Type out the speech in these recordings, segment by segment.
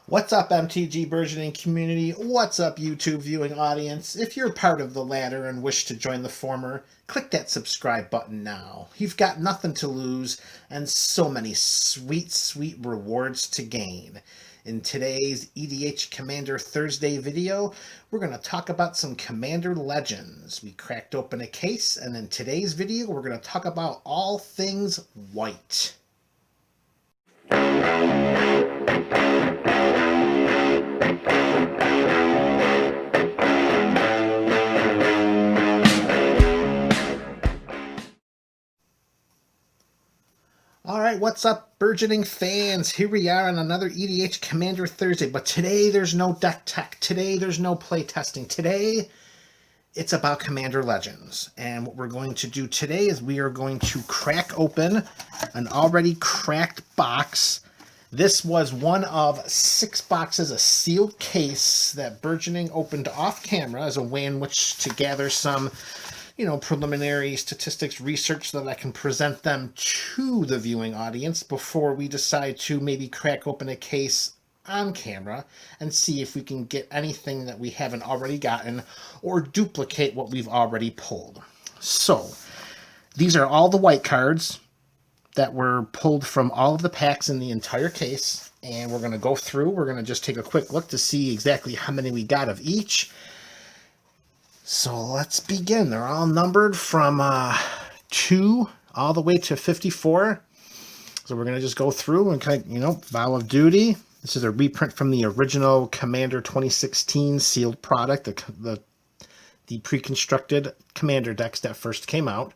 What's up, MTG Burgeoning community? What's up, YouTube viewing audience? If you're part of the latter and wish to join the former, click that subscribe button now. You've got nothing to lose and so many sweet, sweet rewards to gain. In today's EDH Commander Thursday video, we're going to talk about some Commander Legends. We cracked open a case, and in today's video, we're going to talk about all things white. Alright, what's up, burgeoning fans? Here we are on another EDH Commander Thursday, but today there's no deck tech. Today there's no play testing. Today it's about Commander Legends. And what we're going to do today is we are going to crack open an already cracked box. This was one of 6 boxes, a sealed case that Burgeoning opened off camera as a way in which to gather some preliminary statistics research so that I can present them to the viewing audience before we decide to maybe crack open a case on camera and see if we can get anything that we haven't already gotten or duplicate what we've already pulled. So these are all the white cards that were pulled from all of the packs in the entire case, and we're going to go through. We're going to just take a quick look to see exactly how many we got of each. So let's begin. They're all numbered from 2 all the way to 54. So we're going to just go through and kind of, Vow of Duty. This is a reprint from the original Commander 2016 sealed product, the pre-constructed Commander decks that first came out.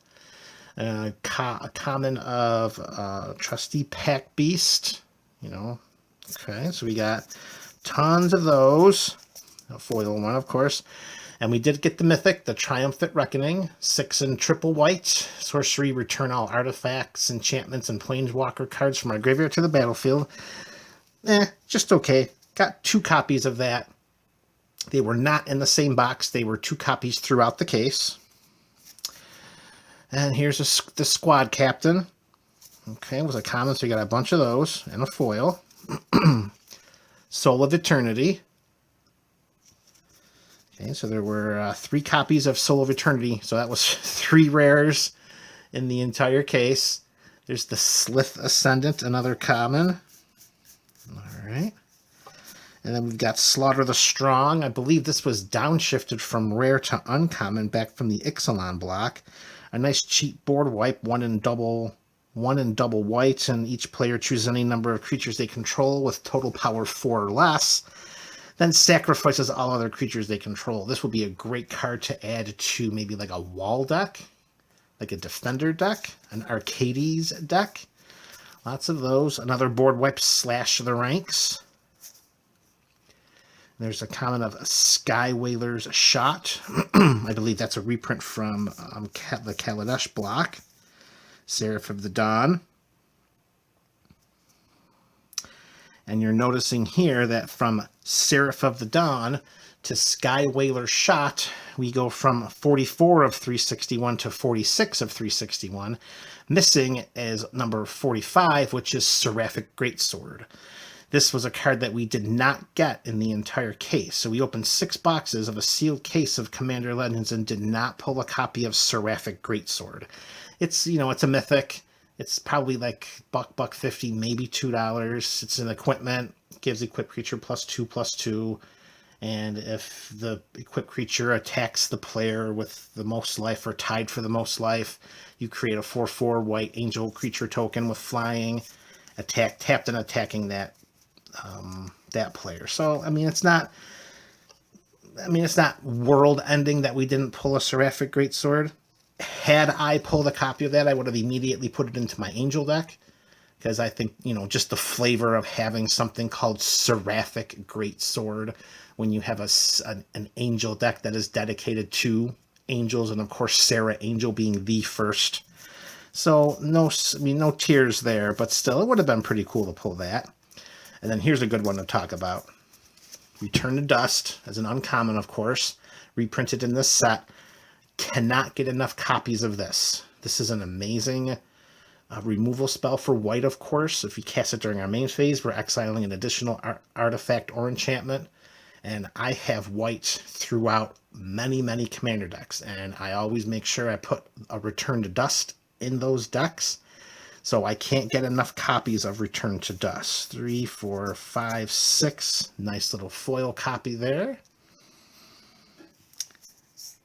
A common of Trusty Pack Beast. Okay, so we got tons of those. A foil one, of course. And we did get the Mythic, the Triumphant Reckoning, 6 and triple white. Sorcery, return all artifacts, enchantments, and planeswalker cards from our graveyard to the battlefield. Just okay. Got 2 copies of that. They were not in the same box. They were 2 copies throughout the case. And here's the Squad Captain. Okay, it was a common, so we got a bunch of those and a foil. Soul of Eternity. Okay, so there were 3 copies of Soul of Eternity, so that was 3 rares in the entire case. There's the Slith Ascendant, another common. All right. And then we've got Slaughter the Strong. I believe this was downshifted from rare to uncommon back from the Ixalan block. A nice cheap board wipe, 1 and double white, and each player chooses any number of creatures they control with total power 4 or less. Then sacrifices all other creatures they control. This would be a great card to add to maybe like a wall deck, like a Defender deck, an Arcades deck. Lots of those. Another board wipe, Slash the Ranks. There's a common of Sky Whaler's Shot. I believe that's a reprint from the Kaladesh block. Seraph of the Dawn. And you're noticing here that from Seraph of the Dawn to Sky Whaler Shot, we go from 44 of 361 to 46 of 361. Missing is number 45, which is Seraphic Greatsword. This was a card that we did not get in the entire case. So we opened 6 boxes of a sealed case of Commander Legends and did not pull a copy of Seraphic Greatsword. It's, it's a mythic. It's probably like $1.50, maybe $2. It's an equipment. Gives equipped creature +2/+2. And if the equipped creature attacks the player with the most life or tied for the most life, you create a 4/4 white angel creature token with flying, tapped and attacking that player. So it's not world ending that we didn't pull a Seraphic Greatsword. Had I pulled a copy of that, I would have immediately put it into my Angel deck, because I think, just the flavor of having something called Seraphic Greatsword when you have an Angel deck that is dedicated to Angels, and of course Sarah Angel being the first. So no tears there, but still, it would have been pretty cool to pull that. And then here's a good one to talk about. Return to Dust, as an uncommon, of course, reprinted in this set. Cannot get enough copies of this. This is an amazing A removal spell for white, of course. If you cast it during our main phase, we're exiling an additional artifact or enchantment. And I have white throughout many, many commander decks. And I always make sure I put a Return to Dust in those decks. So I can't get enough copies of Return to Dust. 3, 4, 5, 6. Nice little foil copy there.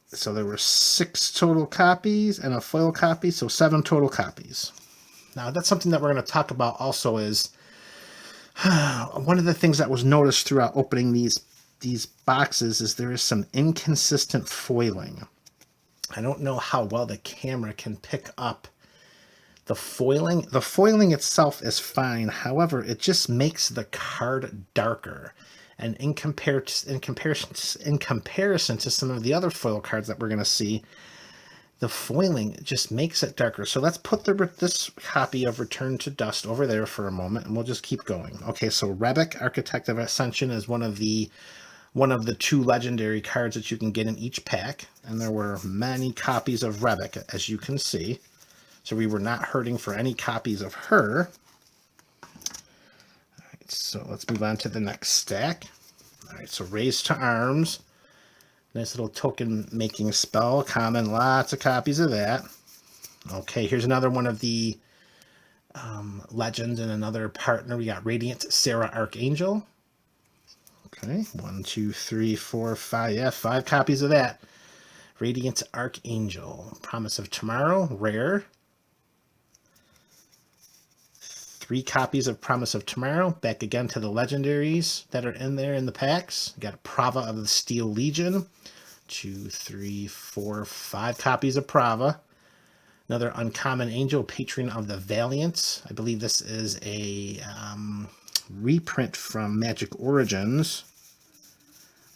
So there were 6 total copies and a foil copy, so 7 total copies. Now, that's something that we're going to talk about also is one of the things that was noticed throughout opening these boxes is there is some inconsistent foiling. I don't know how well the camera can pick up the foiling. The foiling itself is fine. However, it just makes the card darker. And in comparison to some of the other foil cards that we're going to see, the foiling just makes it darker. So let's put this copy of Return to Dust over there for a moment, and we'll just keep going. Okay, so Ravnica, Architect of Ascension, is one of the 2 legendary cards that you can get in each pack, and there were many copies of Ravnica, as you can see. So we were not hurting for any copies of her. All right, so let's move on to the next stack. All right, so Raise to Arms. Nice little token making spell. Common, lots of copies of that. Okay, here's another one of the legends and another partner. We got Radiant Sarah Archangel. Okay, 1, 2, 3, 4, 5. Yeah, 5 copies of that. Radiant Archangel. Promise of Tomorrow, rare. 3 copies of Promise of Tomorrow. Back again to the legendaries that are in there in the packs. We got Prava of the Steel Legion. 2, 3, 4, 5 copies of Prava. Another uncommon angel, Patron of the Valiant. I believe this is a reprint from Magic Origins.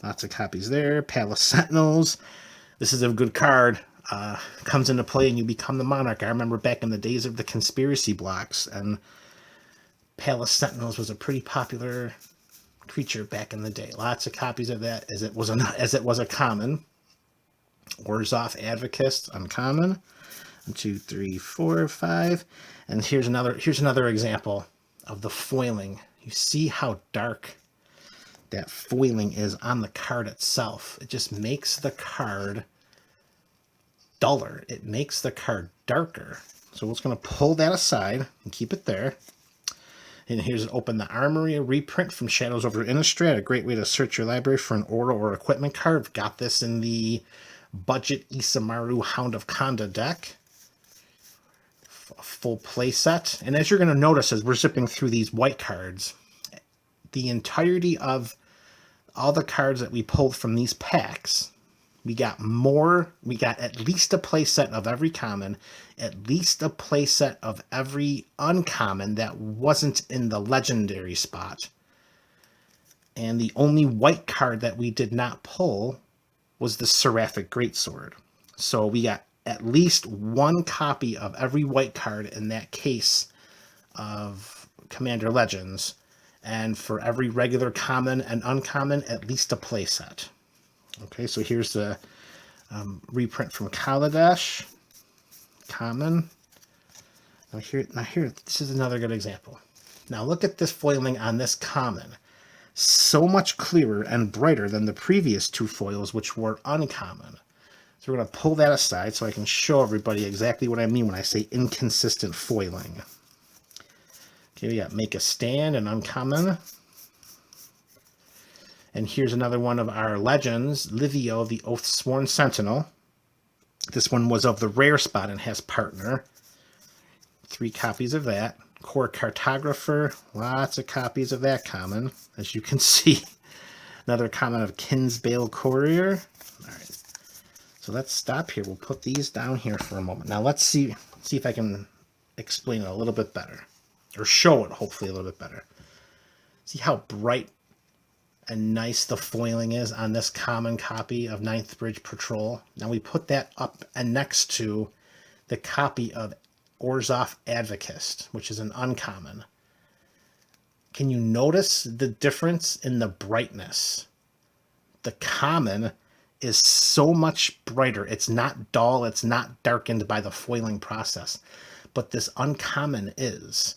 Lots of copies there. Palace Sentinels. This is a good card. Comes into play and you become the Monarch. I remember back in the days of the conspiracy blocks, and Palace Sentinels was a pretty popular creature back in the day. Lots of copies of that, as it was a common. Orzhov Advocate, uncommon. 1, 2, 3, 4, 5. And here's another example of the foiling. You see how dark that foiling is on the card itself. It just makes the card duller. It makes the card darker. So we're just going to pull that aside and keep it there. And here's Open the Armory, a reprint from Shadows over Innistrad. A great way to search your library for an aura or equipment card. We've got this in the budget Isamaru Hound of Khanda deck. A full play set. And as you're going to notice as we're zipping through these white cards, the entirety of all the cards that we pulled from these packs, we got at least a play set of every common, at least a play set of every uncommon that wasn't in the legendary spot. And the only white card that we did not pull was the Seraphic Greatsword. So we got at least 1 copy of every white card in that case of Commander Legends. And for every regular common and uncommon, at least a play set. Okay, so here's the reprint from Kaladesh. Common. Now here, this is another good example. Now look at this foiling on this common. So much clearer and brighter than the previous 2 foils, which were uncommon. So we're going to pull that aside so I can show everybody exactly what I mean when I say inconsistent foiling. Okay, we got Make a Stand, an uncommon. And here's another one of our legends, Livio, the Oathsworn Sentinel. This one was of the rare spot and has partner. 3 copies of that. Core Cartographer, lots of copies of that common, as you can see. Another common of Kinsbale Courier. All right, so let's stop here. We'll put these down here for a moment. Now let's see if I can explain it a little bit better, or show it hopefully a little bit better. See how bright and nice the foiling is on this common copy of Ninth Bridge Patrol. Now we put that up and next to the copy of Orzhov Advocate, which is an uncommon. Can you notice the difference in the brightness? The common is so much brighter. It's not dull. It's not darkened by the foiling process. but this uncommon is.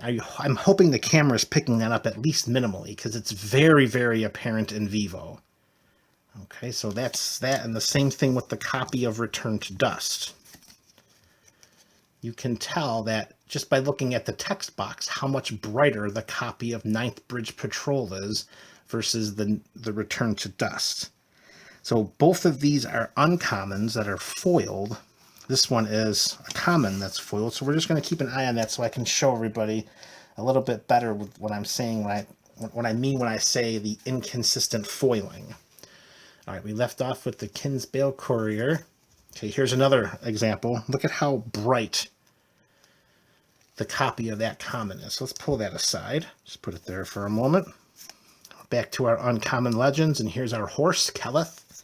I'm hoping the camera is picking that up at least minimally, because it's very, very apparent in vivo. Okay, so that's that, and the same thing with the copy of Return to Dust. You can tell that just by looking at the text box how much brighter the copy of Ninth Bridge Patrol is versus the Return to Dust. So both of these are uncommons that are foiled. This one is a common that's foiled, so we're just going to keep an eye on that so I can show everybody a little bit better with what I'm saying, what I mean when I say the inconsistent foiling. All right, we left off with the Kinsbale Courier. Okay, here's another example. Look at how bright the copy of that common is. So let's pull that aside. Just put it there for a moment. Back to our uncommon legends, and here's our horse, Keleth.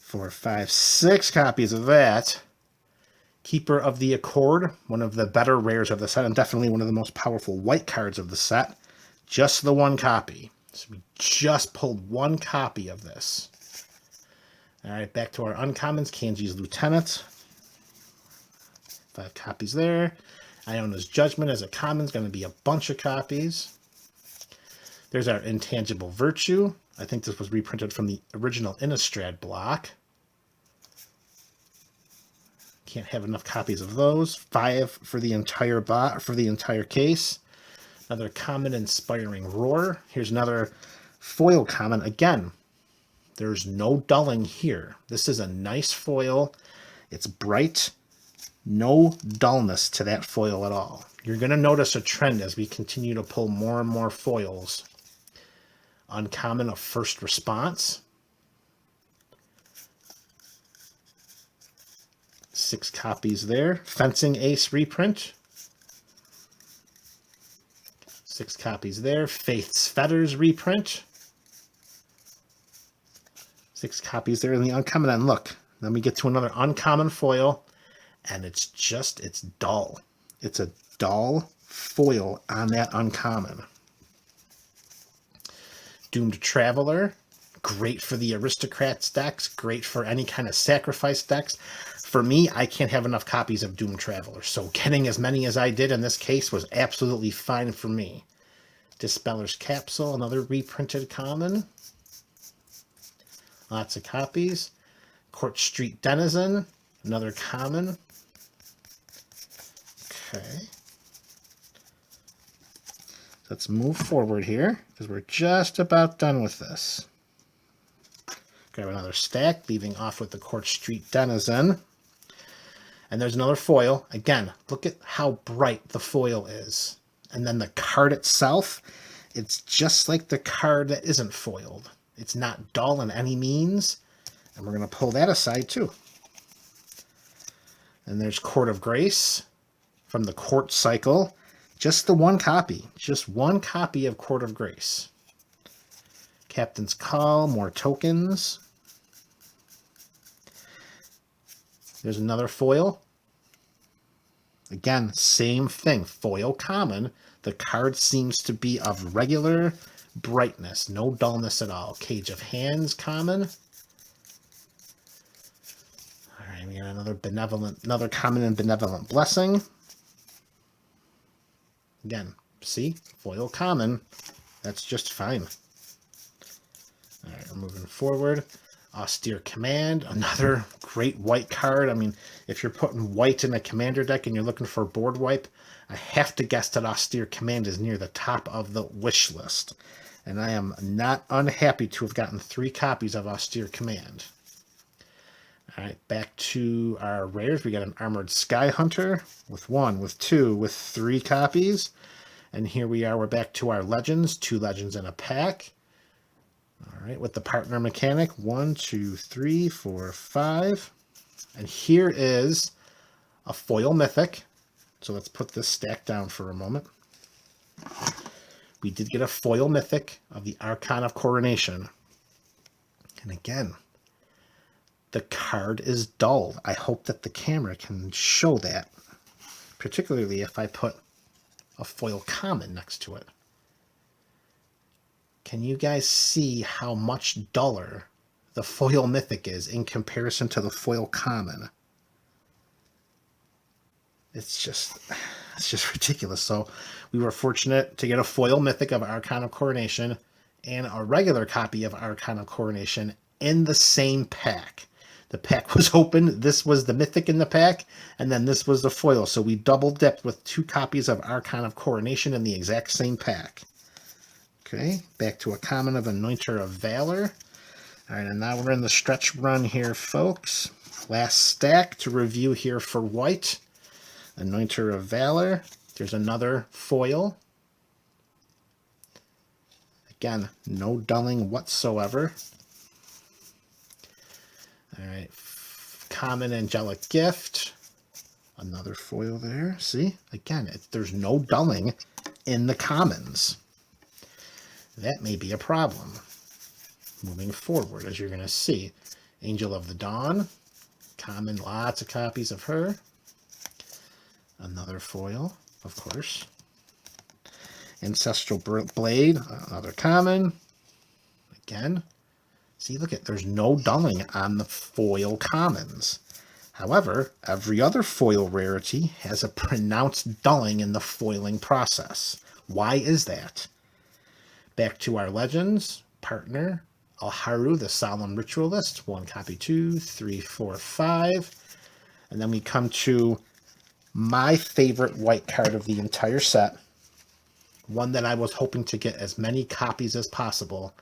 4, 5, 6 copies of that. Keeper of the Accord, one of the better rares of the set, and definitely one of the most powerful white cards of the set. Just the one copy. So we just pulled one copy of this. All right, back to our uncommons, Kanji's Lieutenant. 5 copies there. Iona's Judgment as a common is going to be a bunch of copies. There's our Intangible Virtue. I think this was reprinted from the original Innistrad block. Can't have enough copies of those. 5 for the entire case. Another common, Inspiring Roar. Here's another foil common. Again, there's no dulling here. This is a nice foil. It's bright. No dullness to that foil at all. You're going to notice a trend as we continue to pull more and more foils. Uncommon of First Response. 6 copies there. Fencing Ace reprint. 6 copies there. Faith's Fetters reprint. 6 copies there in the uncommon. And look, then we get to another uncommon foil, and it's dull. It's a dull foil on that uncommon. Doomed Traveler, great for the Aristocrats decks, great for any kind of sacrifice decks. For me, I can't have enough copies of Doomed Traveler, so getting as many as I did in this case was absolutely fine for me. Dispeller's Capsule, another reprinted common. Lots of copies. Court Street Denizen, another common. Okay. Let's move forward here, because we're just about done with this. Grab another stack, leaving off with the Court Street Denizen. And there's another foil. Again, look at how bright the foil is. And then the card itself, it's just like the card that isn't foiled. It's not dull in any means. And we're going to pull that aside too. And there's Court of Grace from the Court Cycle. Just the one copy. Just one copy of Court of Grace. Captain's Call, more tokens. There's another foil. Again, same thing. Foil common. The card seems to be of regular brightness. No dullness at all. Cage of Hands common. Alright, we got another common and Benevolent Blessing. Again, see? Foil common. That's just fine. Alright, we're moving forward. Austere Command, another great white card. I mean, if you're putting white in a commander deck and you're looking for board wipe, I have to guess that Austere Command is near the top of the wish list. And I am not unhappy to have gotten 3 copies of Austere Command. Alright, back to our rares. We got an Armored Sky Hunter with 1, with 2, with 3 copies. And here we are, we're back to our legends, 2 legends in a pack. All right, with the partner mechanic, 1, 2, 3, 4, 5. And here is a foil mythic. So let's put this stack down for a moment. We did get a foil mythic of the Archon of Coronation. And again, the card is dull. I hope that the camera can show that, particularly if I put a foil common next to it. Can you guys see how much duller the foil mythic is in comparison to the foil common? It's just ridiculous. So we were fortunate to get a foil mythic of Archon of Coronation and a regular copy of Archon of Coronation in the same pack. The pack was open. This was the mythic in the pack, and then this was the foil. So we double dipped with 2 copies of Archon of Coronation in the exact same pack. Okay, back to a common of Anointer of Valor. All right, and now we're in the stretch run here, folks. Last stack to review here for white. Anointer of Valor. There's another foil. Again, no dulling whatsoever. All right, common Angelic Gift. Another foil there. See, again, there's no dulling in the commons. That may be a problem moving forward, as you're going to see. Angel of the Dawn. Common, lots of copies of her. Another foil, of course. Ancestral Blade, another common. Again, see, look at, there's no dulling on the foil commons. However, every other foil rarity has a pronounced dulling in the foiling process. Why is that? Back to our legends, partner, Alharu, the Solemn Ritualist, 1 copy, 2, 3, 4, 5. And then we come to my favorite white card of the entire set. One that I was hoping to get as many copies as possible.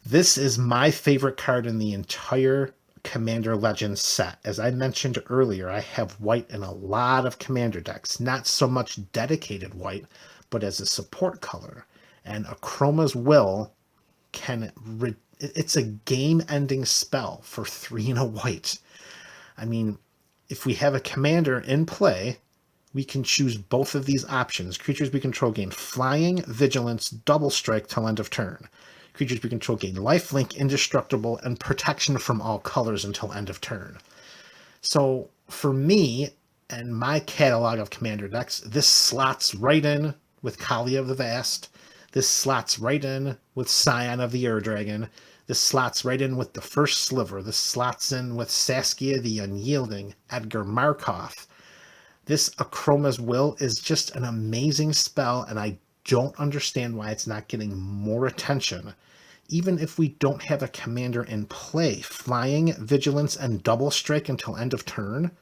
This is my favorite card in the entire Commander Legends set. As I mentioned earlier, I have white in a lot of Commander decks. Not so much dedicated white, but as a support color. And Akroma's Will it's a game-ending spell for 3 and a white. I mean, if we have a commander in play, we can choose both of these options. Creatures we control gain flying, vigilance, double strike till end of turn. Creatures we control gain lifelink, indestructible, and protection from all colors until end of turn. So for me and my catalog of commander decks, this slots right in with Kali of the Vast. This slots right in with Scion of the Ur Dragon. This slots right in with the First Sliver. This slots in with Saskia the Unyielding, Edgar Markov. This Akroma's Will is just an amazing spell, and I don't understand why it's not getting more attention. Even if we don't have a commander in play, flying, vigilance, and double strike until end of turn,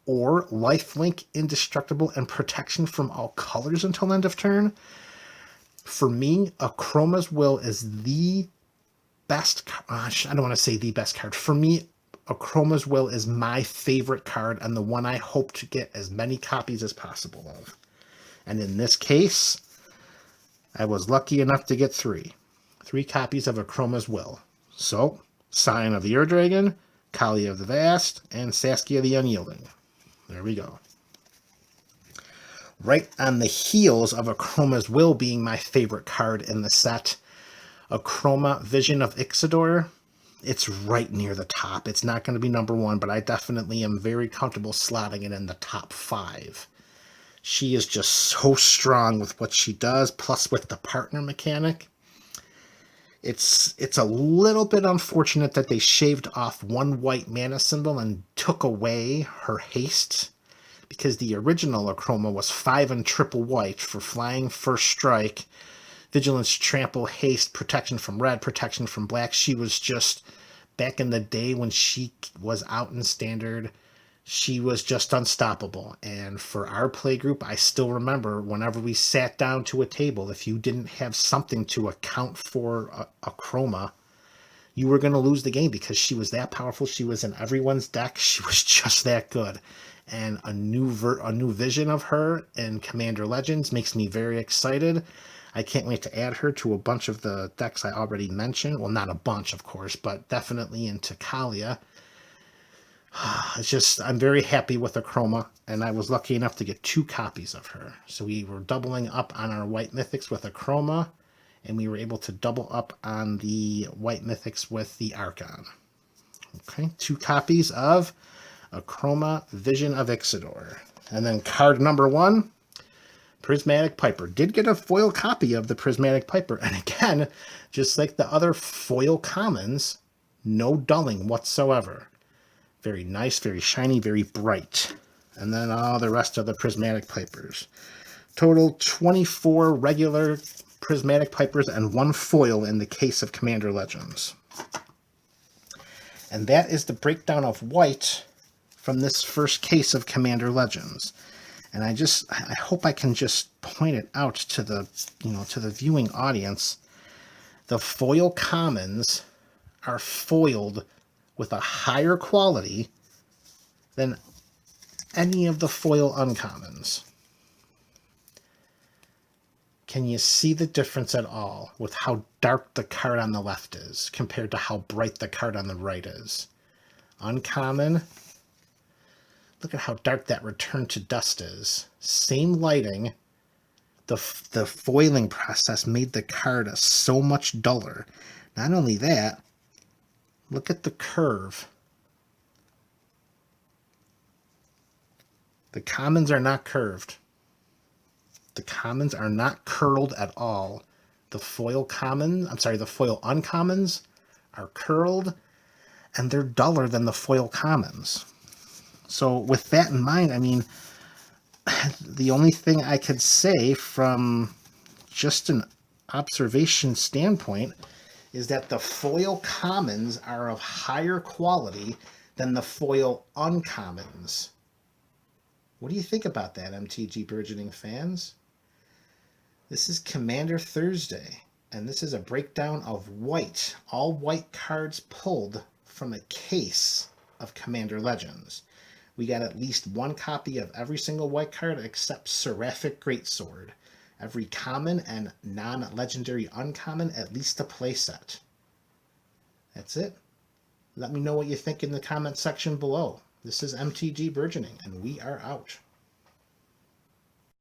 or lifelink, indestructible, and protection from all colors until end of turn. For me, Akroma's Will is the best. I don't want to say the best card. For me, Akroma's Will is my favorite card and the one I hope to get as many copies as possible of. And in this case, I was lucky enough to get 3. 3 copies of Akroma's Will. So, Scion of the Ur Dragon, Kali of the Vast, and Saskia the Unyielding. There we go. Right on the heels of Akroma's Will being my favorite card in the set, Akroma Vision of Ixidor, it's right near the top. It's not going to be number 1, but I definitely am very comfortable slotting it in the top 5. She is just so strong with what she does, plus with the partner mechanic. It's a little bit unfortunate that they shaved off 1 white mana symbol and took away her haste, because the original Akroma was 5 and triple white for flying, first strike, vigilance, trample, haste, protection from red, protection from black. She was just, back in the day when she was out in standard, she was just unstoppable. And for our play group, I still remember whenever we sat down to a table, if you didn't have something to account for Akroma, you were going to lose the game because she was that powerful. She was in everyone's deck. She was just that good. And a new vision of her in Commander Legends makes me very excited. I can't wait to add her to a bunch of the decks I already mentioned. Well, not a bunch, of course, but definitely into Kalia. It's just, I'm very happy with Akroma, and I was lucky enough to get 2 copies of her. So we were doubling up on our white mythics with Akroma, and we were able to double up on the white mythics with the Archon. Okay, 2 copies of Akroma Vision of Ixidor. And then card number 1, Prismatic Piper. Did get a foil copy of the Prismatic Piper. And again, just like the other foil commons, no dulling whatsoever. Very nice, very shiny, very bright. and then all the rest of the prismatic pipers. Total 24 regular prismatic pipers and 1 foil in the case of Commander Legends. And that is the breakdown of white from this first case of Commander Legends. And I hope I can just point it out to the, to the viewing audience. The foil commons are foiled with a higher quality than any of the foil uncommons. Can you see the difference at all with how dark the card on the left is compared to how bright the card on the right is? Uncommon, look at how dark that Return to Dust is. Same lighting, the foiling process made the card so much duller. Not only that, look at the curve. The commons are not curved. The commons are not curled at all. The foil uncommons are curled, and they're duller than the foil commons. So with that in mind, I mean, the only thing I could say from just an observation standpoint is that the foil commons are of higher quality than the foil uncommons. What do you think about that, MTG Burgeoning fans? This is Commander Thursday, and this is a breakdown of white, all white cards pulled from a case of Commander Legends. We got at least 1 copy of every single white card except Seraphic Greatsword. Every common and non-legendary uncommon, at least a playset. That's it. Let me know what you think in the comment section below. This is MTG Burgeoning, and we are out.